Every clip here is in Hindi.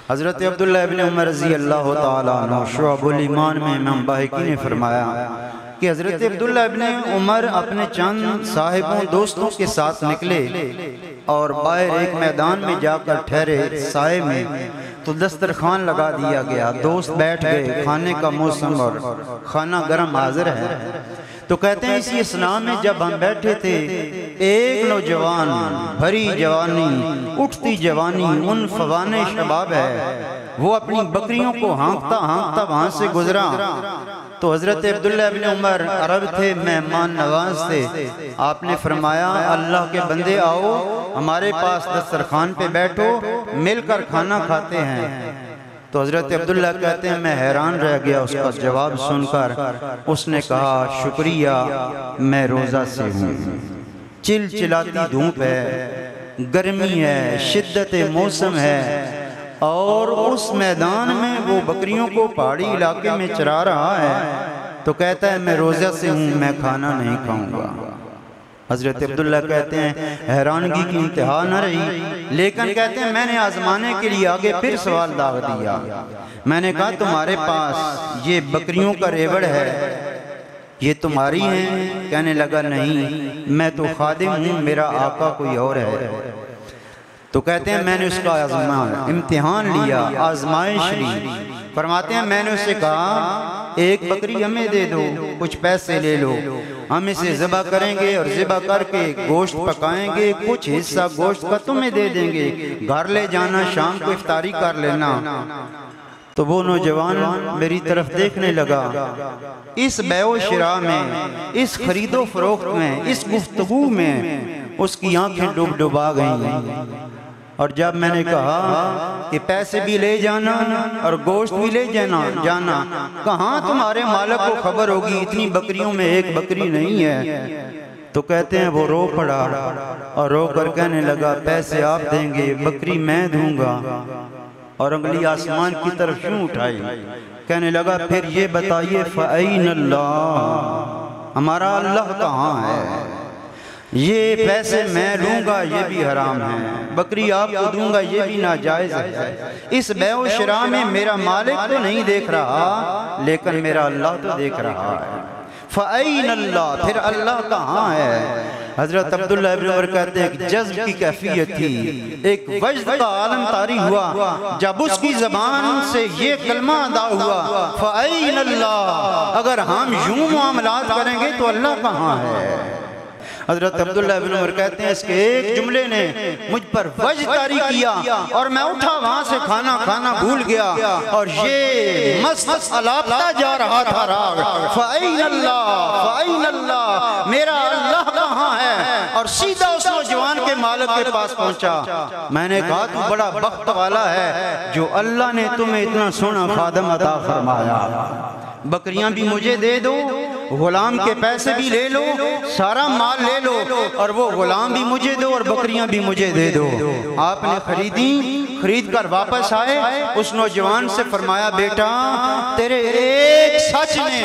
हज़रत अब्दुल्लाह इब्न उमर रज़ी अल्लाह तआला अन्हु शुअबुल ईमान में इमाम बाहिकी ने फरमाया कि हज़रत अब्दुल्लाह इब्न उमर अपने चंद साहिबों दोस्तों के साथ निकले और बाहर एक मैदान में जाकर ठहरे साए में, तो दस्तरखान लगा दिया गया। दोस्त बैठ गए, खाने का मौसम और खाना गर्म हाजिर है। तो कहते हैं इसी इस्लाम में जब हम बैठे थे, एक नौजवान भरी जवानी उठती जवानी उन फवाने शबाब है, वो अपनी बकरियों को हाँकता हाँकता वहाँ से गुजरा। तो हज़रत अब्दुल्लाह इब्न उमर अरब थे, मेहमान नवाज थे। आपने फरमाया अल्लाह के बंदे आओ, हमारे पास दस्तरखान पे बैठो, मिलकर खाना खाते हैं। तो हज़रत अब्दुल्लाह कहते हैं मैं हैरान रह गया उसका जवाब सुनकर। उसने कहा शुक्रिया, मैं रोज़ा से हूँ। चिलचिलाती धूप है, गर्मी है, शिद्दत मौसम है और उस मैदान में वो बकरियों को पहाड़ी इलाके में चरा रहा है। तो कहता है मैं रोज़ा से हूँ, मैं खाना नहीं खाऊंगा। हज़रत अब्दुल्लाह कहते हैं हैरानगी की इंतहा न रही, लेकिन कहते हैं मैंने आजमाने के लिए आगे फिर सवाल दाग दिया। मैंने कहा तुम्हारे पास ये बकरियों का रेवड़ है, ये तुम्हारी हैं? कहने लगा नहीं, मैं तो खादिम हूँ, मेरा आका कोई और है। तो कहते हैं मैंने उसका आजमा इम्तिहान लिया, आजमाइश ली। फरमाते हैं मैंने उससे कहा एक बकरी हमें दे दो, कुछ पैसे ले लो, हम इसे ज़िबा करेंगे और ज़िबा करके गोश्त पकाएंगे, कुछ हिस्सा गोश्त का तुम्हें दे देंगे, घर ले जाना, शाम को इफ्तारी कर लेना। तो वो नौजवान मेरी तरफ देखने लगा। इस बैओ शिरा में, इस खरीदो फरोख्त में, इस गुफ्तगू में उसकी आंखें डूब डुबा गईं। और जब मैंने कहा कि पैसे भी ले जाना और गोश्त भी ले जाना, कहाँ तुम्हारे मालिक को खबर होगी, इतनी बकरियों में एक बकरी नहीं है। तो कहते हैं वो रो पड़ा और रो कर कहने लगा पैसे आप देंगे, बकरी मैं दूंगा। और उंगली आसमान की तरफ क्यों उठाई? कहने लगा फिर ये बताइए फ़अइन अल्लाह, हमारा अल्लाह कहाँ है? ये पैसे मैं लूंगा ये भी हराम है, बकरी आपको दूंगा ये भी नाजायज है। इस बैओ शिरा में मेरा मालिक तो नहीं देख रहा, लेकिन मेरा अल्लाह तो देख रहा है। फ़अइन अल्लाह, फिर अल्लाह कहाँ है? हज़रत अब्दुल्लाह इब्न उमर कहते हैं कि जज्ब की कैफियत थी, एक वज्द का आलम तारी हुआ जब उसकी ज़बान से ये कलमा अदा हुआ फ़अइन अल्लाह, अगर हम यूं मामलात करेंगे तो अल्लाह कहाँ है? हज़रत अब्दुल्लाह इब्न उमर कहते हैं इसके एक जुमले ने मुझ पर वज्द तारी किया और मैं उठा, वहाँ से खाना खाना भूल गया और ये मस्त अलापता जा रहा था राग फ़अइन अल्लाह, फ़अइन अल्लाह, मेरा अल्लाह कहाँ है? और सीधा उस नौजवान के मालिक के पास पहुँचा। मैंने कहा तू बड़ा बख्त वाला है जो अल्लाह ने तुम्हें इतना सोना खादम अता फरमाया, बकरियां भी मुझे दे दो, गुलाम के पैसे भी ले लो, सारा माल ले लो और वो गुलाम भी मुझे दो और बकरियां भी मुझे दे दो। आपने खरीदी, खरीद कर वापस आए। उस नौजवान से फरमाया बेटा तेरे एक सच ने,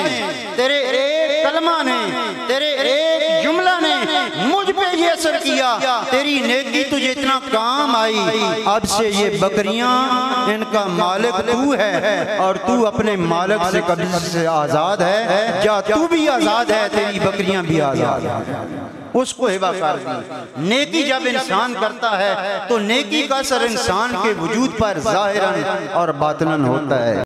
तेरे एक कलमा ने, तेरे एक जुमला ने मुझ पे ये असर किया, तेरी नेकी तुझे इतना काम आई, अब से ये बकरियां इनका मालिक तू है और तू अपने मालिक से कब्ज़ से आज़ाद है, जा तू भी आज़ाद है, तेरी बकरियां भी आज़ाद है। उसको हिबा कर दी। नेकी जब इंसान करता है तो नेकी का असर इंसान के वजूद पर ज़ाहिरन और बातिनन होता है।